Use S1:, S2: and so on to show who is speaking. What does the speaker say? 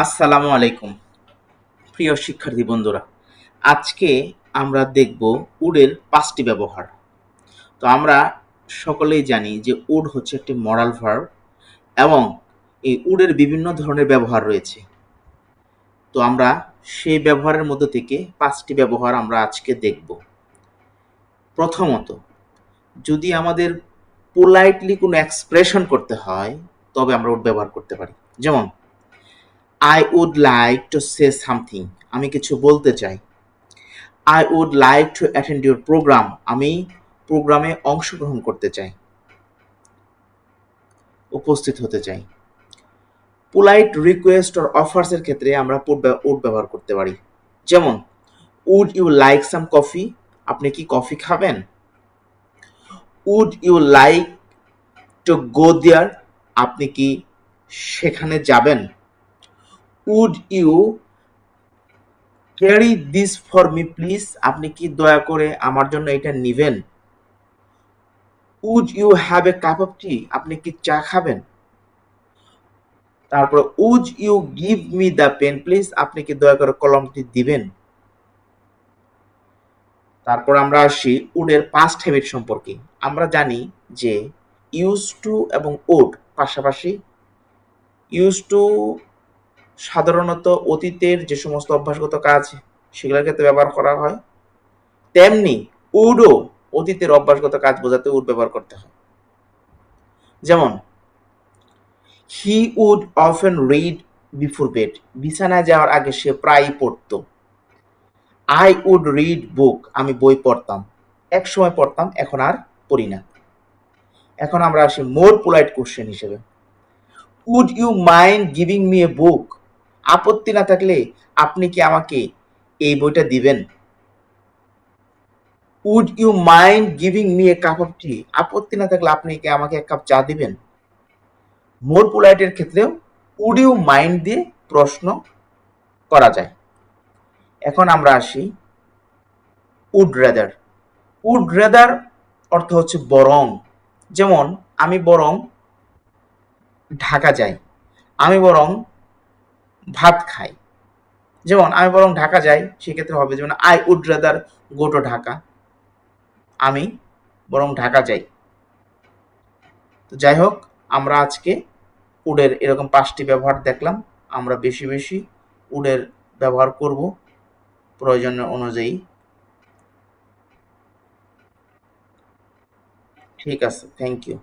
S1: আসসালামু আলাইকুম প্রিয় শিক্ষার্থী বন্ধুরা। আজকে আমরা দেখব উডের 5টি ব্যবহার। তো আমরা সকলেই জানি যে উড হচ্ছে একটি মডাল ভার্ব এবং এই উডের বিভিন্ন ধরনের ব্যবহার রয়েছে। তো আমরা সেই ব্যবহারের মধ্যে থেকে 5টি ব্যবহার আমরা আজকে দেখব। প্রথমত, যদি আমাদের পোলাইটলি কোনো এক্সপ্রেশন করতে হয় তবে আমরা উড ব্যবহার করতে পারি। যেমন I would like to say something, আমি কিছু বলতে চাই। I would like to attend your program, আমি প্রোগ্রামে অংশগ্রহণ করতে চাই, উপস্থিত হতে চাই। পোলাইট রিকোয়েস্ট অর অফার্সের ক্ষেত্রে আমরা would ব্যবহার করতে পারি। যেমন would you like some coffee, আপনি কি কফি খাবেন? would you like to go there, আপনি কি সেখানে যাবেন? would you carry this for me please, আপনি কি দয়া করে আমার জন্য এটা নিবেন? would you have a cup of tea, আপনি কি চা খাবেন? তারপর would you give me the pen please, আপনি কি দয়া করে কলমটি দিবেন? তারপর আমরা আসি উডের পাস্ট হ্যাবিট সম্পর্কে। আমরা জানি যে ইউজ টু এবং উড পাশাপাশি। ইউজ টু সাধারণত অতীতের যে সমস্ত অভ্যাসগত কাজ সেগুলোর ক্ষেত্রে ব্যবহার করা হয়, তেমনি উডও অতীতের অভ্যাসগত কাজ বোঝাতে উড ব্যবহার করতে হয়। যেমন he would often read before bed, বিছানায় যাওয়ার আগে সে প্রায়ই পড়ত। আই উড রিড বুক, আমি বই পড়তাম, এক সময় পড়তাম, এখন আর পড়ি না। এখন আমরা আসি মোর পোলাইট কোশ্চেন হিসেবে, would you mind giving me a book, আপত্তি না থাকলে আপনি কি আমাকে এই বইটা দিবেন? Would you mind giving me a cup of tea, আপত্তি না থাকলে আপনি কি আমাকে এক কাপ চা দিবেন? মোর পোলাইটের ক্ষেত্রেও উড ইউ মাইন্ড দিয়ে প্রশ্ন করা যায়। এখন আমরা আসি উড রেদার। উড রেদার অর্থ হচ্ছে বরং। যেমন আমি বরং ঢাকা যাই, আমি বরং ভাত খাই। যেমন আমি বরং ঢাকা যাই, সেক্ষেত্রে হবে যেমন I would rather go to Dhaka, আমি বরং ঢাকা যাই। তো যাই হোক, আমরা আজকে উডের এরকম 5টি ব্যবহার দেখলাম। আমরা বেশি বেশি উডের ব্যবহার করব প্রয়োজন অনুযায়ী। ঠিক আছে, থ্যাংক ইউ।